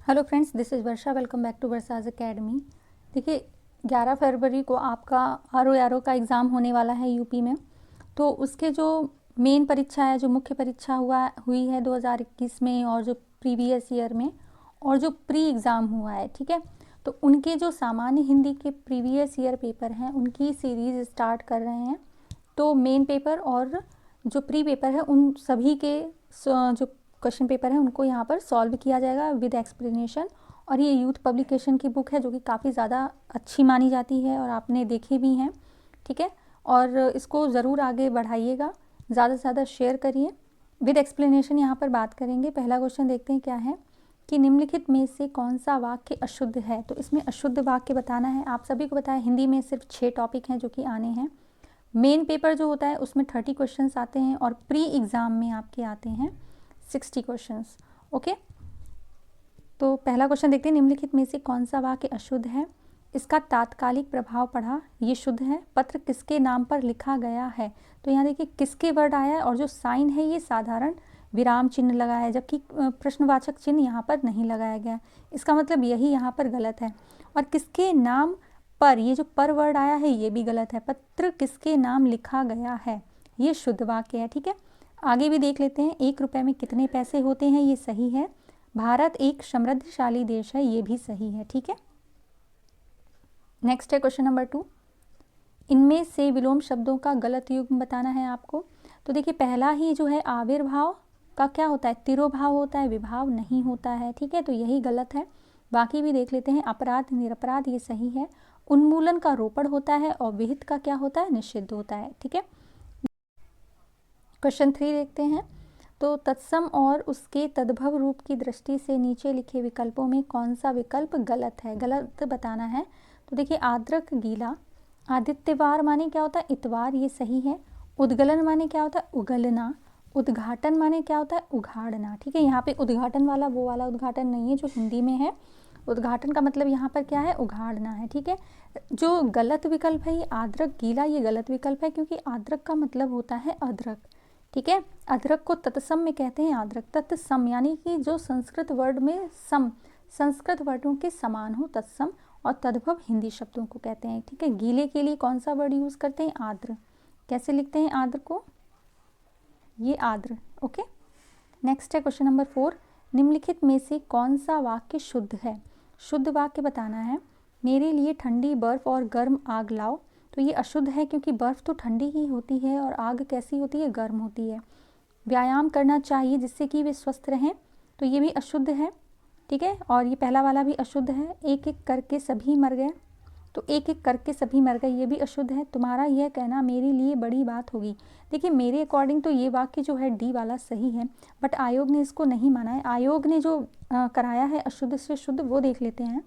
Hello friends, this is Varsha. Welcome back to Varsha's academy. देखिए 11 फरवरी को आपका आर का एग्ज़ाम होने वाला है यूपी में। तो उसके जो मेन परीक्षा है, जो मुख्य परीक्षा हुई है 2021 में, और जो प्रीवियस ईयर में, और जो प्री एग्ज़ाम हुआ है, ठीक है। तो उनके जो सामान्य हिंदी के प्रीवियस ईयर पेपर हैं उनकी सीरीज़ स्टार्ट कर रहे हैं। तो मेन पेपर और जो प्री पेपर है उन सभी के जो क्वेश्चन पेपर है उनको यहाँ पर सॉल्व किया जाएगा विद एक्सप्लेनेशन। और ये यूथ पब्लिकेशन की बुक है जो कि काफ़ी ज़्यादा अच्छी मानी जाती है और आपने देखी भी हैं, ठीक है। और इसको ज़रूर आगे बढ़ाइएगा, ज़्यादा से ज़्यादा शेयर करिए। विद एक्सप्लेनेशन यहाँ पर बात करेंगे। पहला क्वेश्चन देखते हैं क्या है कि निम्नलिखित में से कौन सा वाक्य अशुद्ध है। तो इसमें अशुद्ध वाक्य बताना है। आप सभी को पता है हिंदी में सिर्फ 6 टॉपिक हैं जो कि आने हैं। मेन पेपर जो होता है उसमें 30 क्वेश्चंस आते हैं और प्री एग्ज़ाम में आपके आते हैं 60 क्वेश्चंस। ओके, तो पहला क्वेश्चन देखते हैं, निम्नलिखित में से कौन सा वाक्य अशुद्ध है। इसका तात्कालिक प्रभाव पड़ा, ये शुद्ध है। पत्र किसके नाम पर लिखा गया है। तो यहाँ देखिए किसके वर्ड आया है और जो साइन है ये साधारण विराम चिन्ह लगा है, जबकि प्रश्नवाचक चिन्ह यहाँ पर नहीं लगाया गया। इसका मतलब यही यहाँ पर गलत है। और किसके नाम पर, ये जो पर वर्ड आया है ये भी गलत है। पत्र किसके नाम लिखा गया है, ये शुद्ध वाक्य है, ठीक है। आगे भी देख लेते हैं। 1 रुपये में कितने पैसे होते हैं, ये सही है। भारत एक समृद्धशाली देश है, ये भी सही है, ठीक है। नेक्स्ट है क्वेश्चन नंबर 2। इनमें से विलोम शब्दों का गलत युग्म बताना है आपको। तो देखिए पहला ही जो है आविर्भाव का क्या होता है, तिरोभाव होता है, विभाव नहीं होता है, ठीक है। तो यही गलत है। बाकी भी देख लेते हैं। अपराध निरपराध, ये सही है। उन्मूलन का रोपण होता है और विहित का क्या होता है, निषिद्ध होता है, ठीक है। क्वेश्चन 3 देखते हैं। तो तत्सम और उसके तद्भव रूप की दृष्टि से नीचे लिखे विकल्पों में कौन सा विकल्प गलत है, गलत बताना है। तो देखिए आर्द्रक गीला, आदित्यवार माने क्या होता है, इतवार, ये सही है। उद्गलन माने क्या होता है, उगलना। उद्घाटन माने क्या होता है, उघाड़ना, ठीक है। यहाँ पे उद्घाटन वाला वो वाला उद्घाटन नहीं है जो हिंदी में है। उद्घाटन का मतलब यहाँ पर क्या है, उघाड़ना है, ठीक है। जो गलत विकल्प है ये आर्द्रक गीला, ये गलत विकल्प है क्योंकि आर्द्रक का मतलब होता है अदरक, ठीक है। अदरक को तत्सम में कहते हैं आर्द्रक। तत्सम यानी कि जो संस्कृत वर्ड में सम, संस्कृत वर्डों के समान हो, तत्सम। और तद्भव हिंदी शब्दों को कहते हैं, ठीक है। गीले के लिए कौन सा वर्ड यूज़ करते हैं, आर्द्र। कैसे लिखते हैं आर्द्र को, ये आर्द्र, ओके। नेक्स्ट है क्वेश्चन नंबर 4। निम्नलिखित में से कौन सा वाक्य शुद्ध है। शुद्ध वाक्य बताना है। मेरे लिए ठंडी बर्फ़ और गर्म आग लाओ। तो ये अशुद्ध है क्योंकि बर्फ़ तो ठंडी ही होती है और आग कैसी होती है, गर्म होती है। व्यायाम करना चाहिए जिससे कि वे स्वस्थ रहें, तो ये भी अशुद्ध है, ठीक है। और ये पहला वाला भी अशुद्ध है। एक एक करके सभी मर गए, तो एक एक करके सभी मर गए, ये भी अशुद्ध है। तुम्हारा यह कहना मेरे लिए बड़ी बात होगी। देखिए मेरे अकॉर्डिंग तो ये वाक्य जो है डी वाला सही है, बट आयोग ने इसको नहीं माना है। आयोग ने जो कराया है अशुद्ध से शुद्ध वो देख लेते हैं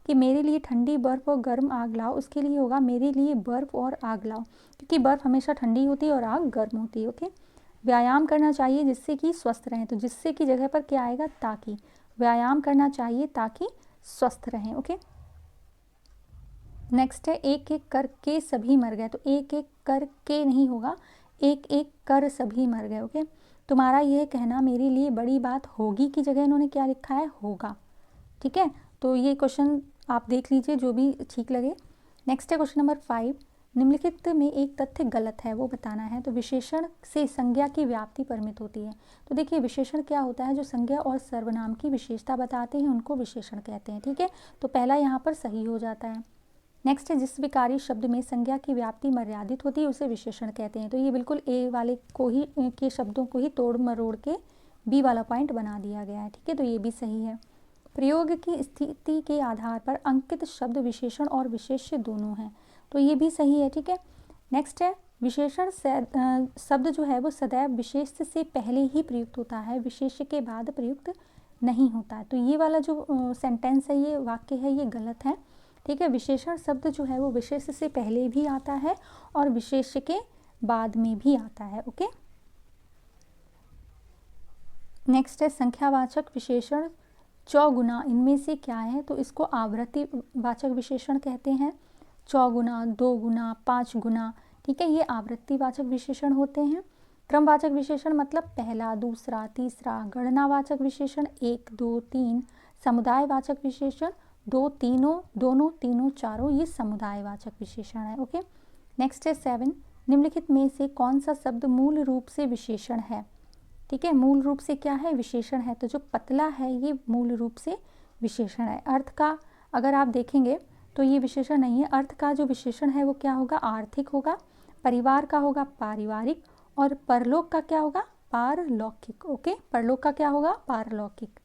कि मेरे लिए ठंडी बर्फ़ और गर्म आग लाओ, उसके लिए होगा मेरे लिए बर्फ़ और आग लाओ, क्योंकि बर्फ़ हमेशा ठंडी होती है और आग गर्म होती है, ओके। व्यायाम करना चाहिए जिससे कि स्वस्थ रहें, तो जिससे की जगह पर क्या आएगा, ताकि। व्यायाम करना चाहिए ताकि स्वस्थ रहें, ओके। नेक्स्ट है एक एक करके सभी मर गए, तो एक एक करके नहीं होगा, एक एक कर सभी मर गए, ओके। तुम्हारा यह कहना मेरे लिए बड़ी बात होगी की जगह इन्होंने क्या लिखा है, होगा, ठीक है। तो ये क्वेश्चन आप देख लीजिए जो भी ठीक लगे। नेक्स्ट है क्वेश्चन नंबर 5। निम्नलिखित में एक तथ्य गलत है वो बताना है। तो विशेषण से संज्ञा की व्याप्ति परिमित होती है। तो देखिए विशेषण क्या होता है, जो संज्ञा और सर्वनाम की विशेषता बताते हैं उनको विशेषण कहते हैं, ठीक है। तो पहला यहाँ पर सही हो जाता है। नेक्स्ट है जिस विकारी शब्द में संज्ञा की व्याप्ति मर्यादित होती है उसे विशेषण कहते हैं। तो ये बिल्कुल ए वाले को ही के शब्दों को ही तोड़ मरोड़ के बी वाला पॉइंट बना दिया गया है, ठीक है। तो ये भी सही है। प्रयोग की स्थिति के आधार पर अंकित शब्द विशेषण और विशेष्य दोनों हैं, तो ये भी सही है, ठीक है। नेक्स्ट है विशेषण शब्द जो है वो सदैव विशेष्य से पहले ही प्रयुक्त होता है, विशेष्य के बाद प्रयुक्त नहीं होता है। तो ये वाला जो सेंटेंस है, ये वाक्य है, ये गलत है, ठीक है। विशेषण शब्द जो है वो विशेष्य से पहले भी आता है और विशेष्य के बाद में भी आता है, ओके। नेक्स्ट है संख्यावाचक विशेषण चौगुना इनमें से क्या है। तो इसको आवृत्ति वाचक विशेषण कहते हैं। चौगुना, दो गुना, 5 गुना, ठीक है, ये आवृत्ति वाचक विशेषण होते हैं। क्रमवाचक विशेषण मतलब पहला, दूसरा, तीसरा। गणनावाचक विशेषण 1, 2, 3। समुदायवाचक विशेषण, दो, तीनों, दोनों, तीनों, चारों, ये समुदायवाचक विशेषण है। ओके, नेक्स्ट है 7, निम्नलिखित में से कौन सा शब्द मूल रूप से विशेषण है? ठीक है, मूल रूप से क्या है? विशेषण है। तो जो पतला है ये मूल रूप से विशेषण है। अर्थ का अगर आप देखेंगे तो ये विशेषण नहीं है। अर्थ का जो विशेषण है वो क्या होगा? आर्थिक होगा। परिवार का होगा पारिवारिक, और परलोक का क्या होगा? पारलौकिक। ओके, परलोक का क्या होगा? पारलौकिक।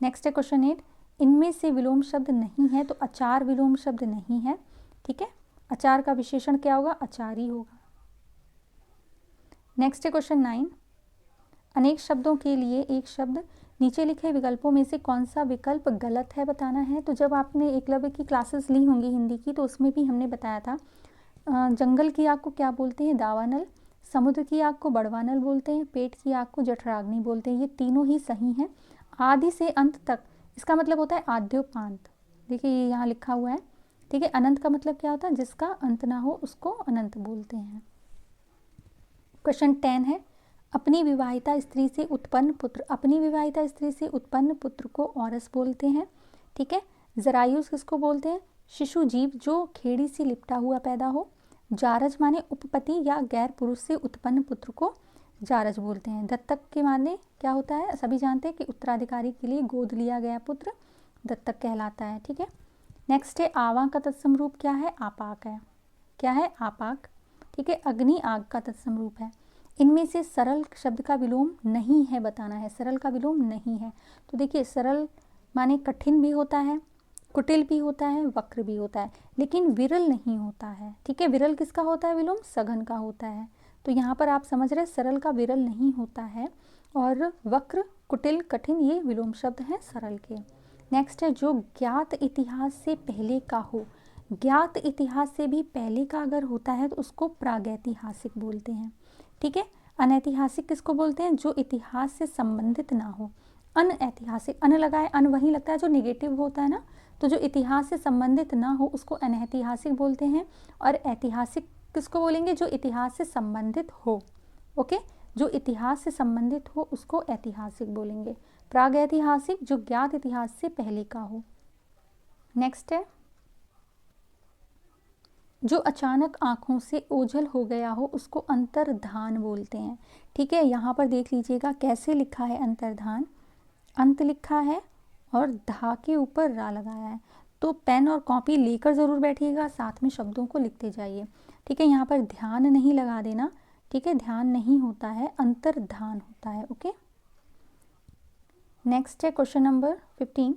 नेक्स्ट है क्वेश्चन 8, इनमें से विलोम शब्द नहीं है, तो अचार विलोम शब्द नहीं है। ठीक है, अचार का विशेषण क्या होगा? अचारी होगा। नेक्स्ट है क्वेश्चन 9, अनेक शब्दों के लिए एक शब्द, नीचे लिखे विकल्पों में से कौन सा विकल्प गलत है बताना है। तो जब आपने एकलव्य की क्लासेस ली होंगी हिंदी की, तो उसमें भी हमने बताया था जंगल की आग को क्या बोलते हैं? दावानल। समुद्र की आग को बड़वानल बोलते हैं। पेट की आग को जठराग्नि बोलते हैं। ये तीनों ही सही हैं। आदि से अंत तक, इसका मतलब होता है आद्योपांत। देखिए ये यहाँ लिखा हुआ है। ठीक है, अनंत का मतलब क्या होता है? जिसका अंत ना हो उसको अनंत बोलते हैं। क्वेश्चन 10 है, अपनी विवाहिता स्त्री से उत्पन्न पुत्र, अपनी विवाहिता स्त्री से उत्पन्न पुत्र को औरस बोलते हैं। ठीक है, जरायुस किसको बोलते हैं? शिशु जीव जो खेड़ी से लिपटा हुआ पैदा हो। जारज माने उपपति या गैर पुरुष से उत्पन्न पुत्र को जारज बोलते हैं। दत्तक के माने क्या होता है? सभी जानते हैं कि उत्तराधिकारी के लिए गोद लिया गया पुत्र दत्तक कहलाता है। ठीक है, नेक्स्ट है आवा का तत्सम रूप क्या है? आपाक है। क्या है? आपाक। ठीक है, अग्नि आग का तत्सम रूप है। इनमें से सरल शब्द का विलोम नहीं है बताना है। सरल का विलोम नहीं है। तो देखिए सरल माने कठिन भी होता है, कुटिल भी होता है, वक्र भी होता है, लेकिन विरल नहीं होता है। ठीक है, विरल किसका होता है विलोम? सघन का होता है। तो यहाँ पर आप समझ रहे सरल का विरल नहीं होता है, और वक्र, कुटिल, कठिन ये विलोम शब्द हैं सरल के। नेक्स्ट है जो ज्ञात इतिहास से पहले का हो। ज्ञात इतिहास से भी पहले का अगर होता है तो उसको प्रागैतिहासिक बोलते हैं। ठीक है, अनैतिहासिक किसको बोलते हैं? जो इतिहास से संबंधित ना हो। अनऐतिहासिक, अन लगाए, अन वही लगता है जो नेगेटिव होता है ना, तो जो इतिहास से संबंधित ना हो उसको अनैतिहासिक बोलते हैं। और ऐतिहासिक किसको बोलेंगे? जो इतिहास से संबंधित हो। ओके, जो इतिहास से संबंधित हो उसको ऐतिहासिक बोलेंगे। प्रागैतिहासिक जो ज्ञात इतिहास से पहले का हो। नेक्स्ट है जो अचानक आँखों से ओझल हो गया हो उसको अंतर्धान बोलते हैं। ठीक है, यहाँ पर देख लीजिएगा कैसे लिखा है अंतर्धान। अंत लिखा है और धा के ऊपर रा लगाया है। तो पेन और कॉपी लेकर ज़रूर बैठिएगा, साथ में शब्दों को लिखते जाइए। ठीक है, यहाँ पर ध्यान नहीं लगा देना। ठीक है, ध्यान नहीं होता है, अंतर्धान होता है। ओके, नेक्स्ट है क्वेश्चन नंबर 15,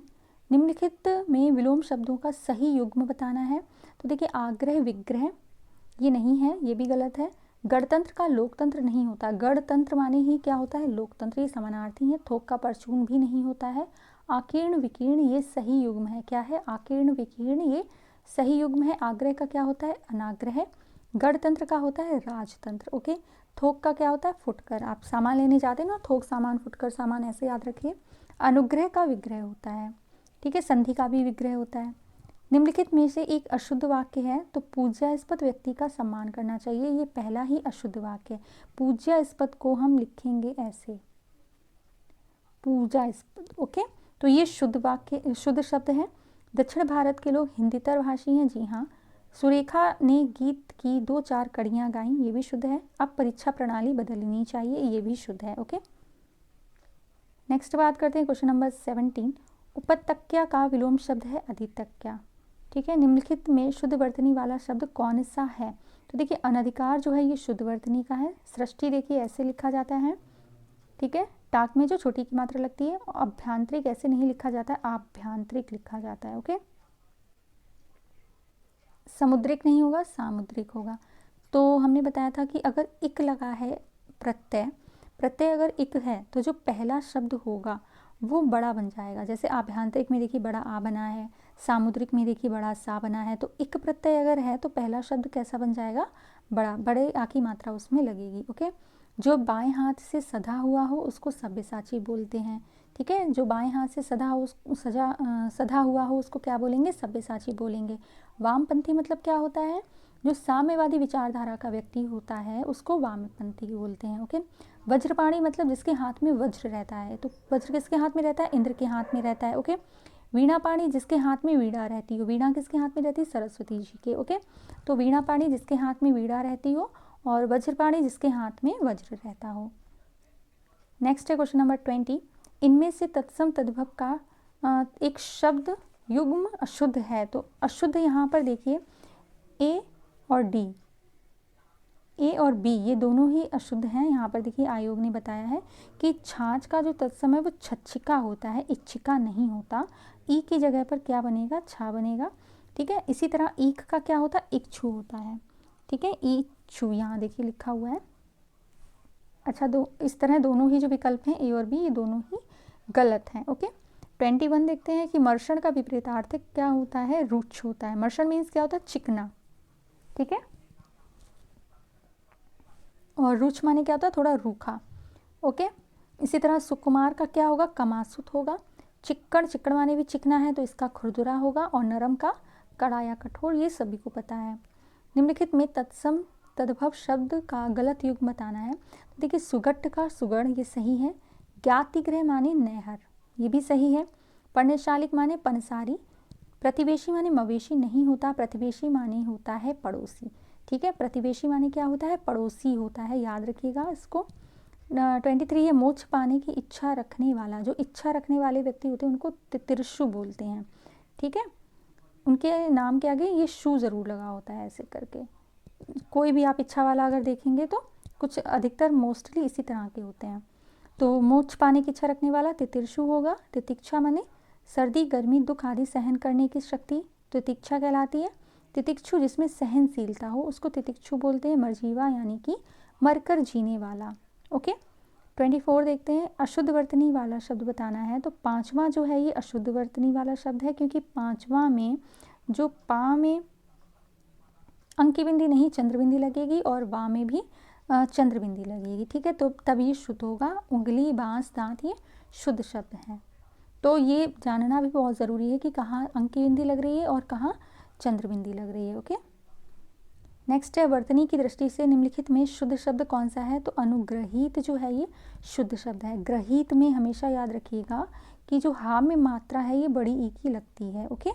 निम्नलिखित में विलोम शब्दों का सही युग्म बताना है। तो देखिए आग्रह विग्रह ये नहीं है, ये भी गलत है। गणतंत्र का लोकतंत्र नहीं होता। गणतंत्र माने ही क्या होता है? लोकतंत्र, ये समानार्थी है। थोक का परचून भी नहीं होता है। आकीर्ण विकीर्ण ये सही युग्म है। क्या है? आकीर्ण विकीर्ण ये सही युग्म है। आग्रह का क्या होता है? अनाग्रह। गणतंत्र का होता है राजतंत्र। ओके, थोक का क्या होता है? फुटकर। आप सामान लेने जाते हैं ना, थोक सामान, फुटकर सामान, ऐसे याद रखिए। अनुग्रह का विग्रह होता है। ठीक है, संधि का भी विग्रह होता है। निम्नलिखित में से एक अशुद्ध वाक्य है तो पूज्यास्पद व्यक्ति का सम्मान करना चाहिए। ये पहला ही अशुद्ध वाक्य है। पूज्यास्पद को हम लिखेंगे ऐसे, पूज्यास्पद। ओके, तो ये शुद्ध वाक्य, शुद्ध शब्द है। दक्षिण भारत के लोग हिंदीतर भाषी हैं। जी हाँ। सुरेखा ने गीत की 2-4 कड़ियाँ गाईं, ये भी शुद्ध है। अब परीक्षा प्रणाली बदलनी चाहिए, ये भी शुद्ध है। ओके, नेक्स्ट बात करते हैं क्वेश्चन नंबर 17, उपतक्या का विलोम शब्द है अधितक्या। ठीक है, निम्नलिखित में शुद्ध वर्तनी वाला शब्द कौन सा है? तो देखिए अनधिकार जो है ये शुद्ध वर्तनी का है। सृष्टि देखिए ऐसे लिखा जाता है। ठीक है, टाक में जो छोटी की मात्रा लगती है। अभ्यांतरिक ऐसे नहीं लिखा जाता है, आभ्यांतरिक लिखा जाता है। ओके, समुद्रिक नहीं होगा, सामुद्रिक होगा। तो हमने बताया था कि अगर इक लगा है प्रत्यय, प्रत्यय अगर इक है तो जो पहला शब्द होगा वो बड़ा बन जाएगा। जैसे आभ्यांतरिक में देखिए बड़ा आ बना है, सामुद्रिक में देखिए बड़ा सा बना है। तो इक प्रत्यय अगर है तो पहला शब्द कैसा बन जाएगा? बड़ा। बड़े आ की मात्रा उसमें लगेगी। ओके, जो बाएं हाथ से सधा हुआ हो उसको सब्यसाची बोलते हैं। ठीक है, जो बाएं हाथ से सधा हुआ हो उसको क्या बोलेंगे? सब्यसाची बोलेंगे। वामपंथी मतलब क्या होता है? जो साम्यवादी विचारधारा का व्यक्ति होता है उसको वामपंथी बोलते हैं। ओके, वज्रपाणी मतलब जिसके हाथ में वज्र रहता है, तो वज्र किसके हाथ में रहता है? इंद्र के हाथ में रहता है। ओके, वीणापाणी जिसके हाथ में वीणा रहती हो, वीणा किसके हाथ में रहती है? सरस्वती जी के। ओके, तो वीणापाणी जिसके हाथ में वीणा रहती हो और वज्रपाणी जिसके हाथ में वज्र रहता हो। नेक्स्ट है क्वेश्चन नंबर 20, इनमें से तत्सम तद्भव का एक शब्द युग्म अशुद्ध है। तो अशुद्ध यहाँ पर देखिए ए और डी, ए और बी ये दोनों ही अशुद्ध हैं। यहाँ पर देखिए आयोग ने बताया है कि छाछ का जो तत्सम है वो छच्छिका होता है, इच्छिका नहीं होता। ई की जगह पर क्या बनेगा? छा बनेगा। ठीक है, इसी तरह ईख का क्या होता है? इच्छु होता है। ठीक है, इच्छु यहाँ देखिए लिखा हुआ है। अच्छा, इस तरह दोनों ही जो विकल्प हैं ए और बी ये दोनों ही गलत हैं। ओके, 21 देखते हैं कि मर्षण का विपरीतार्थ क्या होता है? रुक्ष होता है। मर्षण मीन्स क्या होता है? चिकना। ठीक है, और रुच माने क्या होता है? थोड़ा रूखा। ओके, इसी तरह सुकुमार का क्या होगा? कमासुत होगा। चिक्कड़, चिक्कड़ माने भी चिकना है तो इसका खुरदुरा होगा। और नरम का कड़ा या कठोर, ये सभी को पता है। निम्नलिखित में तत्सम तद्भव शब्द का गलत युग्म बताना है। तो देखिए सुगट्ट का सुगढ़ ये सही है। ज्ञातिगृह माने नहर, ये भी सही है। पर्णशालिक माने पनसारी। प्रतिवेशी माने मवेशी नहीं होता, प्रतिवेशी माने होता है पड़ोसी। ठीक है, प्रतिवेशी माने क्या होता है? पड़ोसी होता है, याद रखिएगा इसको। 23 है मोक्ष पाने की इच्छा रखने वाला। जो इच्छा रखने वाले व्यक्ति होते हैं उनको तितिर्षु बोलते हैं। ठीक है, उनके नाम के आगे ये शु जरूर लगा होता है ऐसे करके। कोई भी आप इच्छा वाला अगर देखेंगे तो कुछ अधिकतर मोस्टली इसी तरह के होते हैं। तो मोक्ष पाने की इच्छा रखने वाला तितिर्षु होगा। तितिक्षा माने सर्दी गर्मी दुख आदि सहन करने की शक्ति तितिक्षा कहलाती है। तितिक्षु जिसमें सहनशीलता हो उसको तितिक्षु बोलते हैं। मरजीवा यानी कि मरकर जीने वाला। ओके, 24 देखते हैं, अशुद्ध वर्तनी वाला शब्द बताना है। तो पांचवा जो है ये अशुद्ध वर्तनी वाला शब्द है, क्योंकि पांचवा में जो पा में अंकी बिंदी नहीं चंद्र बिंदी लगेगी और वा में भी चंद्र बिंदी लगेगी। ठीक है, तो तब ये शुद्ध होगा। उंगली बांस दांत ये शुद्ध शब्द हैं। तो ये जानना भी बहुत ज़रूरी है कि कहाँ अंकी बिंदी लग रही है और कहाँ चंद्र बिंदी लग रही है। ओके, नेक्स्ट है वर्तनी की दृष्टि से निम्नलिखित में शुद्ध शब्द कौन सा है? तो अनुग्रहित जो है ये शुद्ध शब्द है। ग्रहित में हमेशा याद रखिएगा कि जो हा में मात्रा है ये बड़ी ई की लगती है। ओके,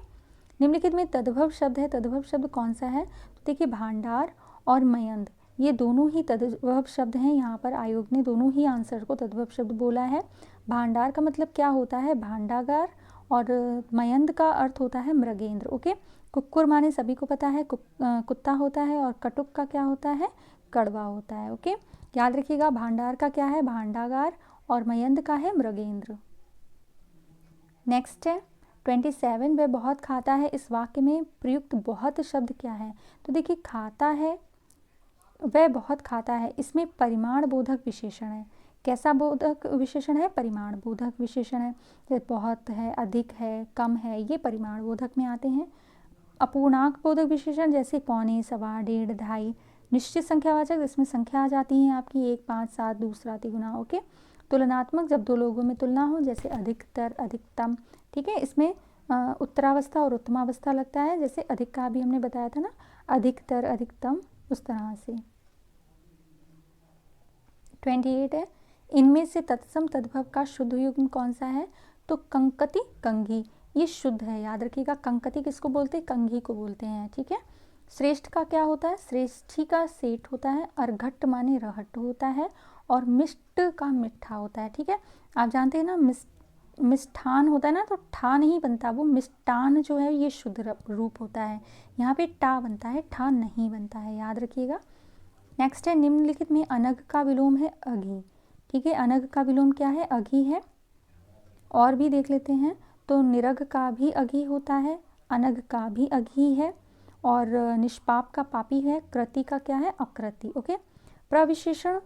निम्नलिखित में तद्भव शब्द है। तद्भव शब्द कौन सा है? तो देखिए भांडार और मयंद ये दोनों ही तद्भव शब्द हैं। यहाँ पर आयोग ने दोनों ही आंसर को तद्भव शब्द बोला है। भांडार का मतलब क्या होता है? भांडागार। और मयंद का अर्थ होता है मृगेंद्र। ओके, कुक्कुर माने सभी को पता है कुत्ता होता है। और कटुक का क्या होता है? कड़वा होता है। ओके, याद रखिएगा भांडार का क्या है? भांडागार। और मयंद का है मृगेंद्र। नेक्स्ट है 27, वह बहुत खाता है। इस वाक्य में प्रयुक्त बहुत शब्द क्या है? तो देखिए खाता है, वह बहुत खाता है, इसमें परिमाण बोधक विशेषण है। कैसा बोधक विशेषण है? परिमाण बोधक विशेषण है। जैसे बहुत है, अधिक है, कम है, ये परिमाण बोधक में आते हैं। अपूर्णांक बोधक विशेषण जैसे पौने, सवा, डेढ़, ढाई। निश्चित संख्यावाचक जिसमें संख्या आ जाती है आपकी 1, 5, 7, दूसरा, तिगुना। ओके, तुलनात्मक जब दो लोगों में तुलना हो जैसे अधिकतर, अधिकतम। ठीक है, इसमें उत्तरावस्था और उत्तमावस्था लगता है। जैसे अधिक का भी हमने बताया था ना, अधिकतर, अधिकतम, उस तरह से। 28 है, इनमें से तत्सम तद्भव का शुद्ध युग्म कौन सा है? तो कंकति, कंघी, ये शुद्ध है। याद रखिएगा कंकति किसको बोलते हैं? कंघी को बोलते हैं। ठीक है, श्रेष्ठ का क्या होता है? श्रेष्ठी का सेठ होता है। अर्घट माने रहट होता है। और मिष्ट का मिठा होता है। ठीक है, आप जानते हैं ना मिष्ठान होता है ना, तो ठा नहीं बनता, वो मिष्टान जो है ये शुद्ध रूप होता है। यहाँ पे टा बनता है, ठा नहीं बनता है, याद रखिएगा। नेक्स्ट है निम्नलिखित में अनग का विलोम है अघी। ठीक है, अनग का विलोम क्या है? अघी है। और भी देख लेते हैं, तो निरग का भी अघी होता है, अनग का भी अघी है। और निष्पाप का पापी है। कृति का क्या है? अकृति। ओके, प्रविशेषण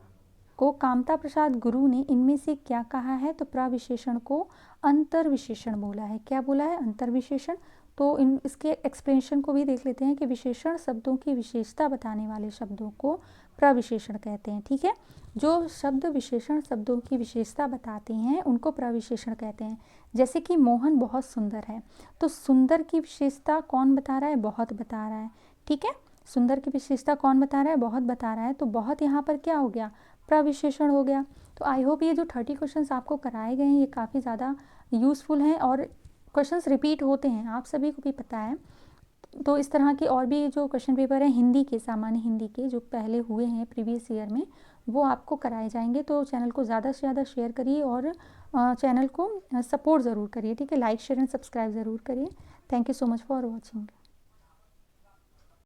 को कामता प्रसाद गुरु ने इनमें से क्या कहा है? तो प्रविशेषण को अंतर्विशेषण बोला है। क्या बोला है? अंतर्विशेषण। तो इसके एक्सप्लेनेशन को भी देख लेते हैं कि विशेषण शब्दों की विशेषता बताने वाले शब्दों को प्रविशेषण कहते हैं। ठीक है, जो शब्द विशेषण शब्दों की विशेषता बताते हैं उनको प्रविशेषण कहते हैं। जैसे कि मोहन बहुत सुंदर है, तो सुंदर की विशेषता कौन बता रहा है? बहुत बता रहा है। ठीक है, सुंदर की विशेषता कौन बता रहा है? बहुत बता रहा है। तो बहुत यहाँ पर क्या हो गया? प्रविशेषण हो गया। तो आई होप ये जो 30 क्वेश्चंस आपको कराए गए हैं ये काफ़ी ज़्यादा यूज़फुल हैं और क्वेश्चंस रिपीट होते हैं, आप सभी को भी पता है। तो इस तरह के और भी जो क्वेश्चन पेपर हैं हिंदी के, सामान्य हिंदी के जो पहले हुए हैं प्रीवियस ईयर में, वो आपको कराए जाएंगे। तो चैनल को ज़्यादा से ज़्यादा शेयर करिए और चैनल को सपोर्ट ज़रूर करिए, ठीक है। लाइक शेयर एंड सब्सक्राइब ज़रूर करिए। Thank you so much for watching.